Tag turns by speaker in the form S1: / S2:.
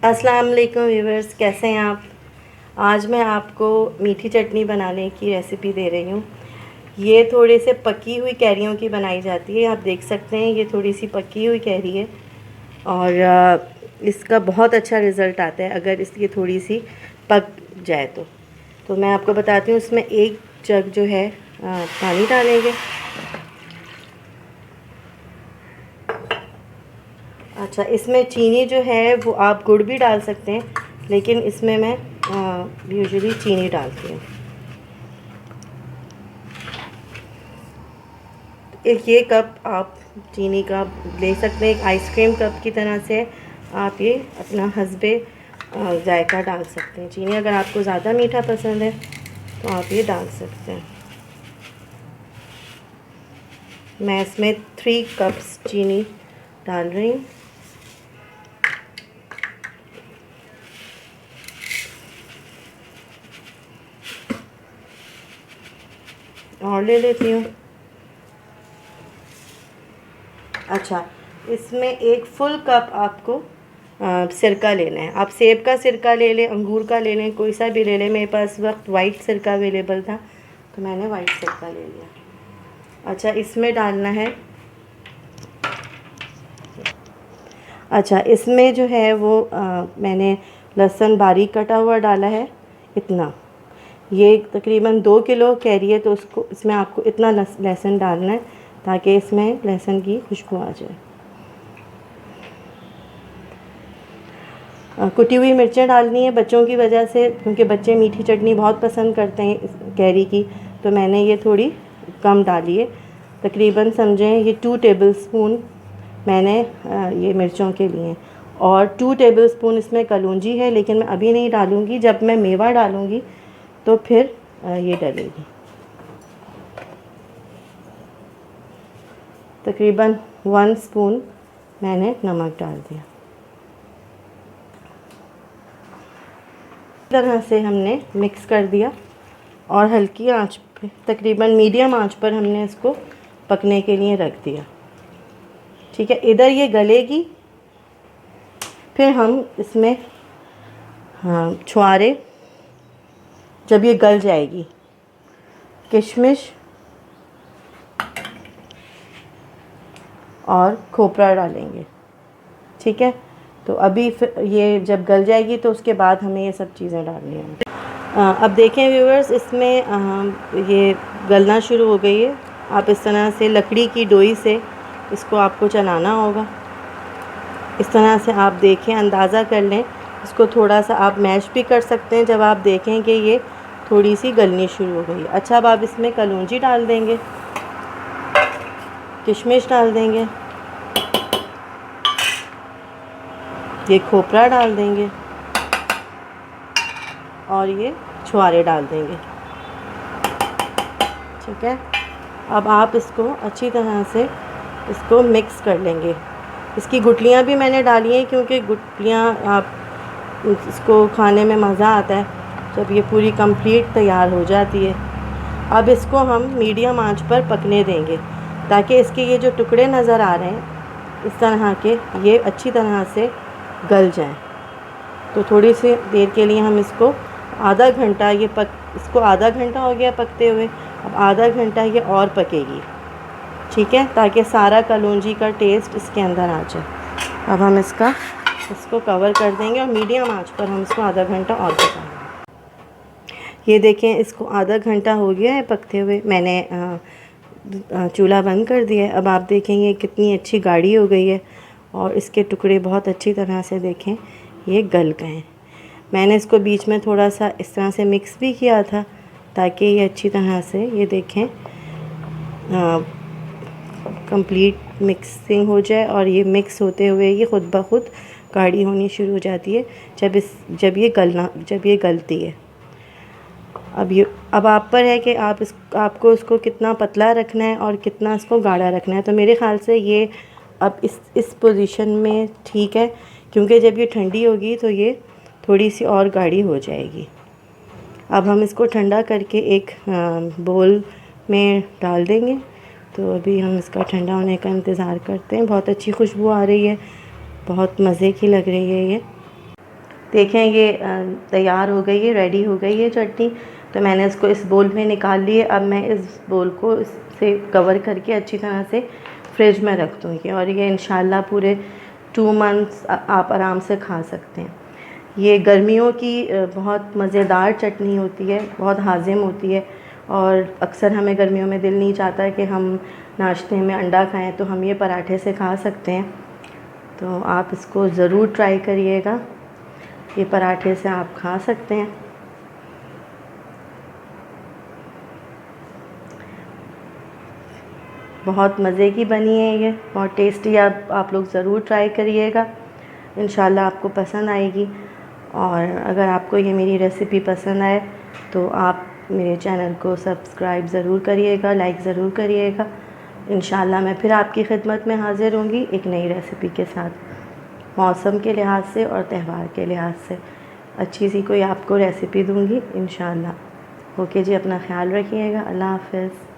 S1: अस्सलाम वालेकुम व्यूवर्स, कैसे हैं आप। आज मैं आपको मीठी चटनी बनाने की रेसिपी दे रही हूँ। ये थोड़े से पकी हुई कैरियों की बनाई जाती है। आप देख सकते हैं ये थोड़ी सी पकी हुई कैरी है और इसका बहुत अच्छा रिज़ल्ट आता है अगर इसकी थोड़ी सी पक जाए तो मैं आपको बताती हूँ। उसमें एक जग जो है पानी डालेंगे। अच्छा, इसमें चीनी जो है वो आप गुड़ भी डाल सकते हैं, लेकिन इसमें मैं यूजुअली चीनी डालती हूँ। एक ये कप आप चीनी का ले सकते हैं, एक आइसक्रीम कप की तरह से आप ये अपना हस्बे जायका डाल सकते हैं। चीनी अगर आपको ज़्यादा मीठा पसंद है तो आप ये डाल सकते हैं। मैं इसमें 3 कप्स चीनी डाल रही हूँ। और ले लेती हूँ। अच्छा, इसमें एक फुल कप आपको सिरका लेना है। आप सेब का सिरका ले लें, अंगूर का ले लें, कोई सा भी ले लें। मेरे पास वक्त वाइट सिरका अवेलेबल था तो मैंने वाइट सिरका ले लिया। अच्छा, इसमें डालना है, अच्छा इसमें जो है वो मैंने लहसुन बारीक कटा हुआ डाला है इतना। ये तकरीबन 2 किलो कैरी है तो उसको इसमें आपको इतना लहसुन डालना है ताकि इसमें लहसुन की खुशबू आ जाए। कुटी हुई मिर्चें डालनी है बच्चों की वजह से, क्योंकि बच्चे मीठी चटनी बहुत पसंद करते हैं इस कैरी की, तो मैंने ये थोड़ी कम डाली है। तकरीबन समझें ये 2 टेबलस्पून मैंने ये मिर्चों के लिए, और 2 टेबलस्पून इसमें कलौंजी है, लेकिन मैं अभी नहीं डालूँगी। जब मैं मेवा डालूँगी तो फिर ये डलेगी। तकरीबन 1 स्पून मैंने नमक डाल दिया। तरह से हमने मिक्स कर दिया और हल्की आंच पे, तकरीबन मीडियम आंच पर हमने इसको पकने के लिए रख दिया। ठीक है, इधर ये गलेगी, फिर हम इसमें छुआरे, जब ये गल जाएगी, किशमिश और खोपरा डालेंगे। ठीक है, तो अभी फिर ये जब गल जाएगी तो उसके बाद हमें ये सब चीज़ें डालनी हैं। अब देखें व्यूअर्स, इसमें ये गलना शुरू हो गई है। आप इस तरह से लकड़ी की डोई से इसको आपको चलाना होगा। इस तरह से आप देखें, अंदाज़ा कर लें। इसको थोड़ा सा आप मैश भी कर सकते हैं जब आप देखें कि ये थोड़ी सी गलनी शुरू हो गई है। अच्छा, अब आप इसमें कलौंजी डाल देंगे, किशमिश डाल देंगे, ये खोपरा डाल देंगे और ये छुआरे डाल देंगे। ठीक है, अब आप इसको अच्छी तरह से इसको मिक्स कर लेंगे। इसकी गुठलियाँ भी मैंने डाली हैं, क्योंकि गुठलियाँ आप इसको खाने में मज़ा आता है जब ये पूरी कंप्लीट तैयार हो जाती है। अब इसको हम मीडियम आंच पर पकने देंगे ताकि इसके ये जो टुकड़े नज़र आ रहे हैं इस तरह के, ये अच्छी तरह से गल जाएं। तो थोड़ी सी देर के लिए हम इसको आधा घंटा, इसको आधा घंटा हो गया पकते हुए, अब आधा घंटा ये और पकेगी। ठीक है, ताकि सारा कलौंजी का टेस्ट इसके अंदर आ जाए। अब हम इसको कवर कर देंगे और मीडियम आंच पर हम इसको आधा घंटा और पकाएंगे। ये देखें, इसको आधा घंटा हो गया है पकते हुए। मैंने चूल्हा बंद कर दिया है। अब आप देखेंगे कितनी अच्छी गाढ़ी हो गई है और इसके टुकड़े बहुत अच्छी तरह से देखें ये गल गए हैं। मैंने इसको बीच में थोड़ा सा इस तरह से मिक्स भी किया था ताकि ये अच्छी तरह से, ये देखें, कंप्लीट मिक्सिंग हो जाए। और ये मिक्स होते हुए ये ख़ुद ब खुद गाढ़ी होनी शुरू हो जाती है जब ये गलती है। अब आप पर है कि आपको इसको कितना पतला रखना है और कितना इसको गाढ़ा रखना है। तो मेरे ख़्याल से ये अब इस पोजीशन में ठीक है, क्योंकि जब ये ठंडी होगी तो ये थोड़ी सी और गाढ़ी हो जाएगी। अब हम इसको ठंडा करके एक बोल में डाल देंगे। तो अभी हम इसका ठंडा होने का इंतज़ार करते हैं। बहुत अच्छी खुशबू आ रही है, बहुत मज़े की लग रही है ये। देखें ये तैयार हो गई है, रेडी हो गई है चटनी। तो मैंने इसको इस बोल में निकाल ली है। अब मैं इस बोल को इससे कवर करके अच्छी तरह से फ्रिज में रख दूँगी और ये इंशाल्लाह पूरे 2 मंथ्स आप आराम से खा सकते हैं। ये गर्मियों की बहुत मज़ेदार चटनी होती है, बहुत हाज़िम होती है और अक्सर हमें गर्मियों में दिल नहीं चाहता कि हम नाश्ते में अंडा खाएं, तो हम ये पराठे से खा सकते हैं। तो आप इसको ज़रूर ट्राई करिएगा, ये पराठे से आप खा सकते हैं। बहुत मज़े की बनी है ये, बहुत टेस्टी। आप लोग ज़रूर ट्राई करिएगा, इंशाल्लाह आपको पसंद आएगी। और अगर आपको ये मेरी रेसिपी पसंद आए तो आप मेरे चैनल को सब्सक्राइब ज़रूर करिएगा, लाइक ज़रूर करिएगा। इंशाल्लाह मैं फिर आपकी खिदमत में हाज़िर होंगी एक नई रेसिपी के साथ, मौसम के लिहाज से और त्यौहार के लिहाज से अच्छी सी कोई आपको रेसिपी दूँगी इंशाल्लाह। ओके जी, अपना ख्याल रखिएगा। अल्लाह हाफ़िज़।